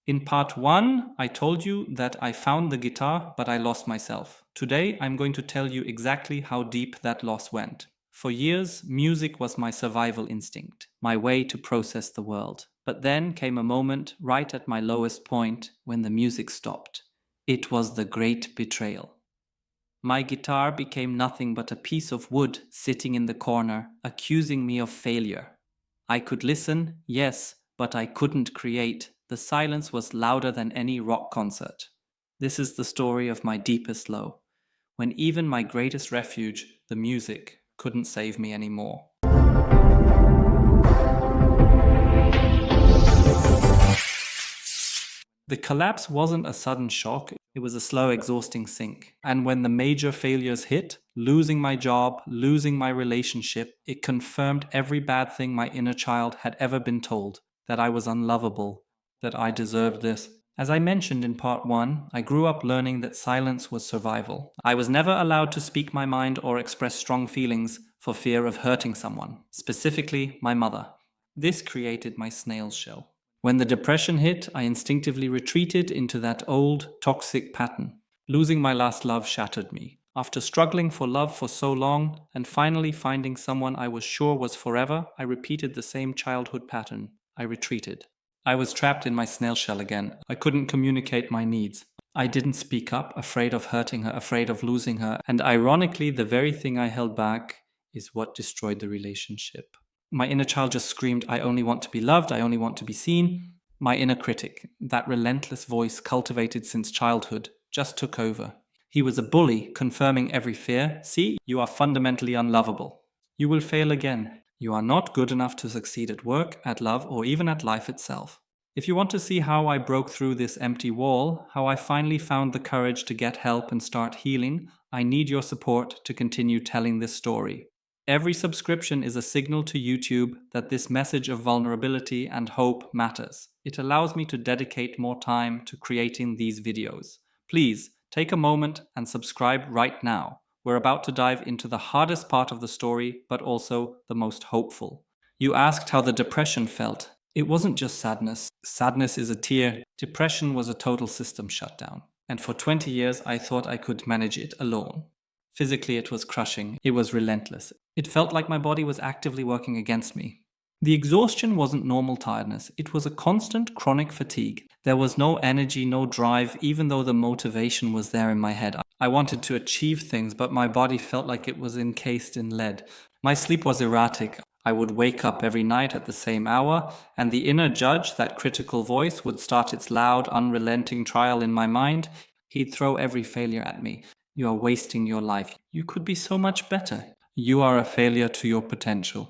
In part 1, I told you that I found the guitar, but I lost myself. Today, I'm going to tell you exactly how deep that loss went. For years, music was my survival instinct, my way to process the world. But then came a moment right at my lowest point when the music stopped. It was the great betrayal. My guitar became nothing but a piece of wood sitting in the corner, accusing me of failure. I could listen, yes, but I couldn't create. The silence was louder than any rock concert. This is the story of my deepest low, when even my greatest refuge, the music, couldn't save me anymore. The collapse wasn't a sudden shock, it was a slow, exhausting sink. And when the major failures hit, losing my job, losing my relationship, it confirmed every bad thing my inner child had ever been told, that I was unlovable, that I deserved this. As I mentioned in part 1, I grew up learning that silence was survival. I was never allowed to speak my mind or express strong feelings for fear of hurting someone, specifically my mother. This created my snail shell. When the depression hit, I instinctively retreated into that old, toxic pattern. Losing my last love shattered me. After struggling for love for so long, and finally finding someone I was sure was forever, I repeated the same childhood pattern. I retreated. I was trapped in my snail shell again. I couldn't communicate my needs. I didn't speak up, afraid of hurting her, afraid of losing her. And ironically, the very thing I held back is what destroyed the relationship. My inner child just screamed, I only want to be loved, I only want to be seen. My inner critic, that relentless voice cultivated since childhood, just took over. He was a bully, confirming every fear. See, you are fundamentally unlovable. You will fail again. You are not good enough to succeed at work, at love, or even at life itself. If you want to see how I broke through this empty wall, how I finally found the courage to get help and start healing, I need your support to continue telling this story. Every subscription is a signal to YouTube that this message of vulnerability and hope matters. It allows me to dedicate more time to creating these videos. Please take a moment and subscribe right now. We're about to dive into the hardest part of the story, but also the most hopeful. You asked how the depression felt. It wasn't just sadness. Sadness is a tear. Depression was a total system shutdown. And for 20 years, I thought I could manage it alone. Physically, it was crushing. It was relentless. It felt like my body was actively working against me. The exhaustion wasn't normal tiredness. It was a constant chronic fatigue. There was no energy, no drive, even though the motivation was there in my head. I wanted to achieve things, but my body felt like it was encased in lead. My sleep was erratic. I would wake up every night at the same hour, and the inner judge, that critical voice, would start its loud, unrelenting trial in my mind. He'd throw every failure at me. You are wasting your life. You could be so much better. You are a failure to your potential.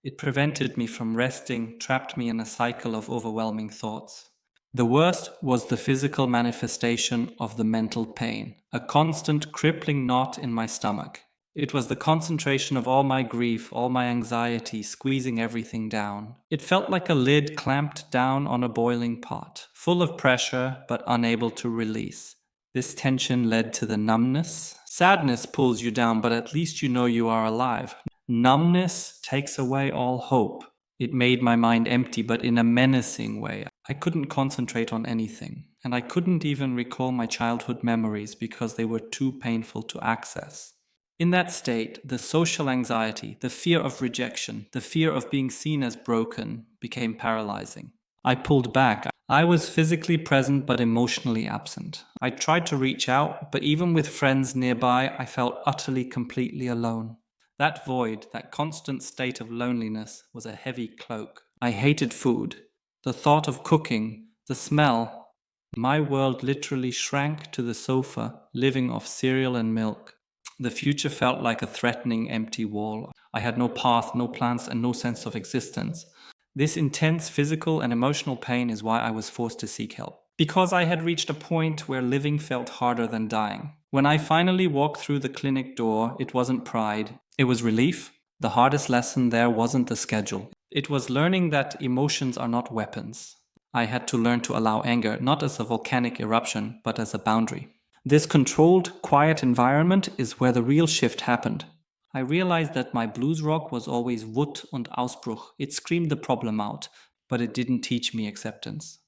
It prevented me from resting, trapped me in a cycle of overwhelming thoughts. The worst was the physical manifestation of the mental pain, a constant crippling knot in my stomach. It was the concentration of all my grief, all my anxiety, squeezing everything down. It felt like a lid clamped down on a boiling pot, full of pressure but unable to release. This tension led to the numbness. Sadness pulls you down, but at least you know you are alive. Numbness takes away all hope. It made my mind empty, but in a menacing way. I couldn't concentrate on anything, and I couldn't even recall my childhood memories because they were too painful to access. In that state, the social anxiety, the fear of rejection, the fear of being seen as broken became paralyzing. I pulled back. I was physically present but emotionally absent. I tried to reach out, but even with friends nearby, I felt utterly, completely alone. That void, that constant state of loneliness, was a heavy cloak. I hated food. The thought of cooking, the smell. My world literally shrank to the sofa, living off cereal and milk. The future felt like a threatening, empty wall. I had no path, no plans, and no sense of existence. This intense physical and emotional pain is why I was forced to seek help. Because I had reached a point where living felt harder than dying. When I finally walked through the clinic door, it wasn't pride, it was relief. The hardest lesson there wasn't the schedule. It was learning that emotions are not weapons. I had to learn to allow anger, not as a volcanic eruption, but as a boundary. This controlled, quiet environment is where the real shift happened. I realized that my blues rock was always Wut und Ausbruch. It screamed the problem out, but it didn't teach me acceptance.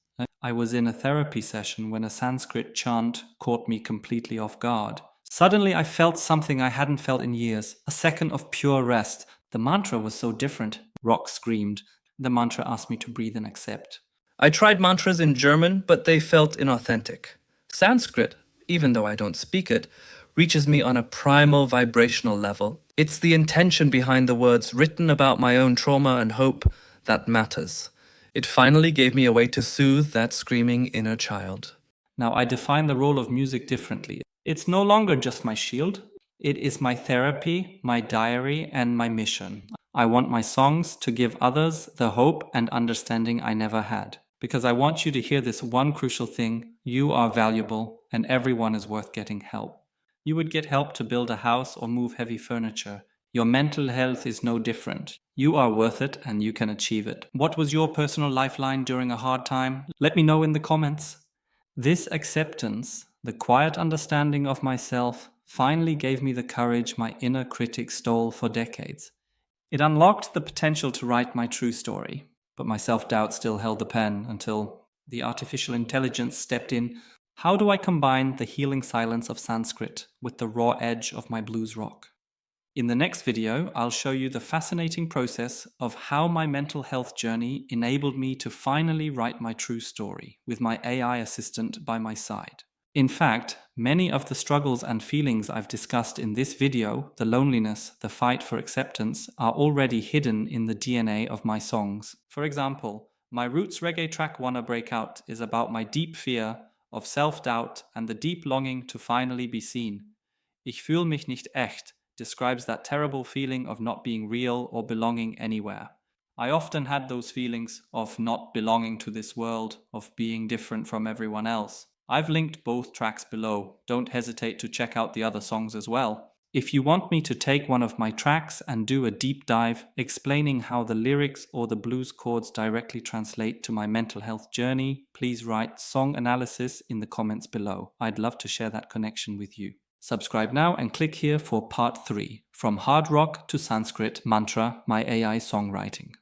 I was in a therapy session when a Sanskrit chant caught me completely off guard. Suddenly, I felt something I hadn't felt in years, a second of pure rest. The mantra was so different. Rock screamed. The mantra asked me to breathe and accept. I tried mantras in German, but they felt inauthentic. Sanskrit, even though I don't speak it, reaches me on a primal vibrational level. It's the intention behind the words written about my own trauma and hope that matters. It finally gave me a way to soothe that screaming inner child. Now, I define the role of music differently. It's no longer just my shield. It is my therapy, my diary, and my mission. I want my songs to give others the hope and understanding I never had. Because I want you to hear this one crucial thing: you are valuable, and everyone is worth getting help. You would get help to build a house or move heavy furniture. Your mental health is no different. You are worth it and you can achieve it. What was your personal lifeline during a hard time? Let me know in the comments. This acceptance, the quiet understanding of myself, finally gave me the courage my inner critic stole for decades. It unlocked the potential to write my true story, but my self-doubt still held the pen until the artificial intelligence stepped in. How do I combine the healing silence of Sanskrit with the raw edge of my blues rock? In the next video, I'll show you the fascinating process of how my mental health journey enabled me to finally write my true story with my AI assistant by my side. In fact, many of the struggles and feelings I've discussed in this video, the loneliness, the fight for acceptance, are already hidden in the DNA of my songs. For example, my roots reggae track Wanna Break Out is about my deep fear of self-doubt and the deep longing to finally be seen. Ich fühl mich nicht echt describes that terrible feeling of not being real or belonging anywhere. I often had those feelings of not belonging to this world, of being different from everyone else. I've linked both tracks below. Don't hesitate to check out the other songs as well. If you want me to take one of my tracks and do a deep dive explaining how the lyrics or the blues chords directly translate to my mental health journey, please write song analysis in the comments below. I'd love to share that connection with you. Subscribe now and click here for part 3, From Hard Rock to Sanskrit Mantra, My AI Songwriting.